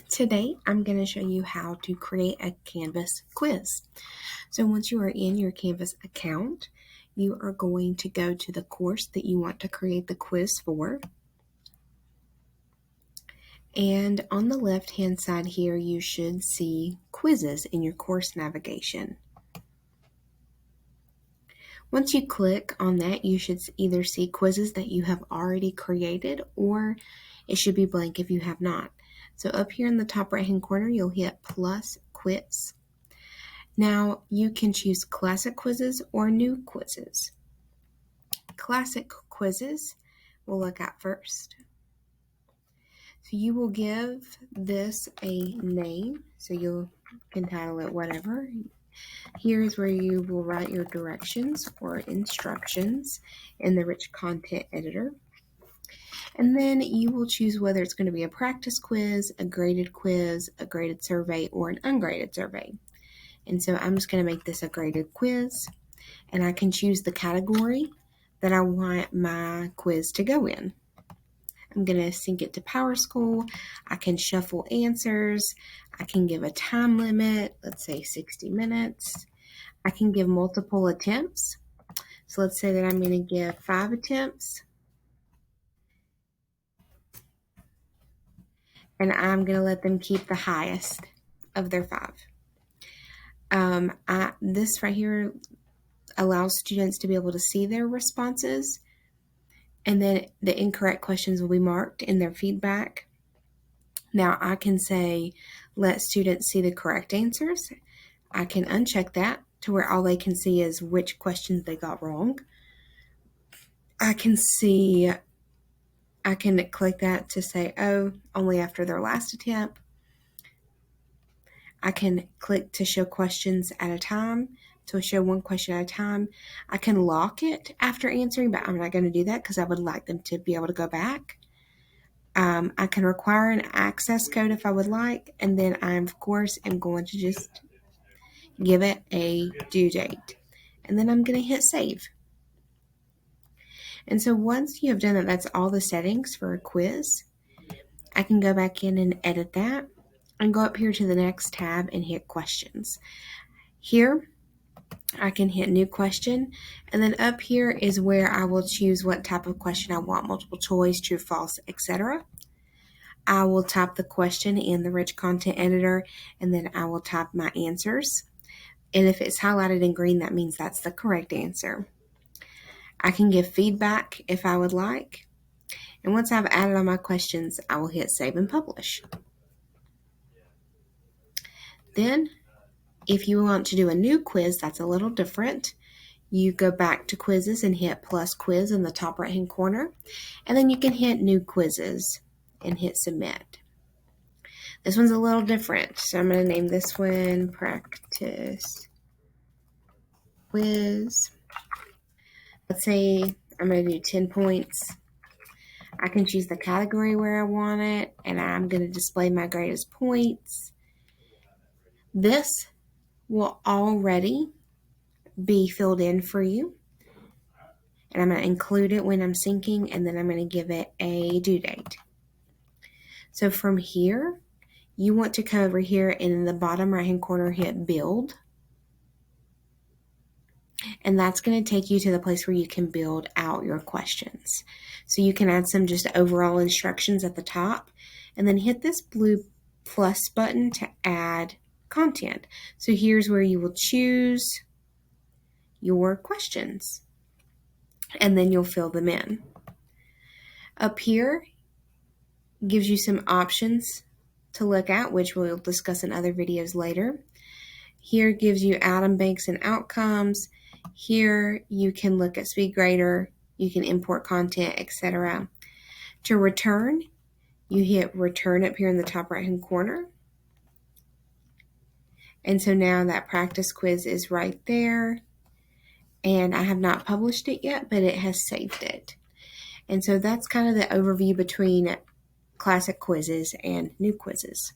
Today, I'm going to show you how to create a Canvas quiz. So once you are in your Canvas account, you are going to go to the course that you want to create the quiz for. And on the left-hand side here, you should see quizzes in your course navigation. Once you click on that, you should either see quizzes that you have already created, or it should be blank if you have not. So up here in the top right-hand corner, you'll hit plus quiz. Now you can choose classic quizzes or new quizzes. Classic quizzes we'll look at first. So you will give this a name, so you can title it whatever. Here's where you will write your directions or instructions in the rich content editor. And then you will choose whether it's going to be a practice quiz, a graded survey, or an ungraded survey. And so I'm just going to make this a graded quiz, and I can choose the category that I want my quiz to go in. I'm going to sync it to PowerSchool. I can shuffle answers. I can give a time limit, let's say 60 minutes. I can give multiple attempts. So let's say that I'm going to give 5 attempts. And I'm going to let them keep the highest of their 5. This right here allows students to be able to see their responses, and then the incorrect questions will be marked in their feedback. Now I can say, let students see the correct answers. I can uncheck that to where all they can see is which questions they got wrong. I can click that to say, oh, only after their last attempt. I can click to show questions at a time, to show one question at a time. I can lock it after answering, but I'm not going to do that because I would like them to be able to go back. I can require an access code if I would like, and then I, of course, am going to just give it a due date. And then I'm going to hit save. And so once you have done that, that's all the settings for a quiz. I can go back in and edit that and go up here to the next tab and hit questions. Here, I can hit new question, and then up here is where I will choose what type of question I want, multiple choice, true, false, etc. I will type the question in the rich content editor, and then I will type my answers. And if it's highlighted in green, that means that's the correct answer. I can give feedback if I would like. And once I've added all my questions, I will hit save and publish. Then, if you want to do a new quiz, that's a little different. You go back to quizzes and hit plus quiz in the top right hand corner. And then you can hit new quizzes and hit submit. This one's a little different. So I'm going to name this one practice quiz. Let's say I'm going to do 10 points. I can choose the category where I want it, and I'm going to display my greatest points. This will already be filled in for you, and I'm going to include it when I'm syncing, and then I'm going to give it a due date. So from here, you want to come over here and in the bottom right hand corner hit build, and that's going to take you to the place where you can build out your questions. So you can add some just overall instructions at the top, and then hit this blue plus button to add content. So here's where you will choose your questions, and then you'll fill them in. Up here gives you some options to look at, which we'll discuss in other videos later. Here gives you item banks and outcomes. Here you can look at SpeedGrader, you can import content, etc. To return, you hit return up here in the top right hand corner. And so now that practice quiz is right there. And I have not published it yet, but it has saved it. And so that's kind of the overview between classic quizzes and new quizzes.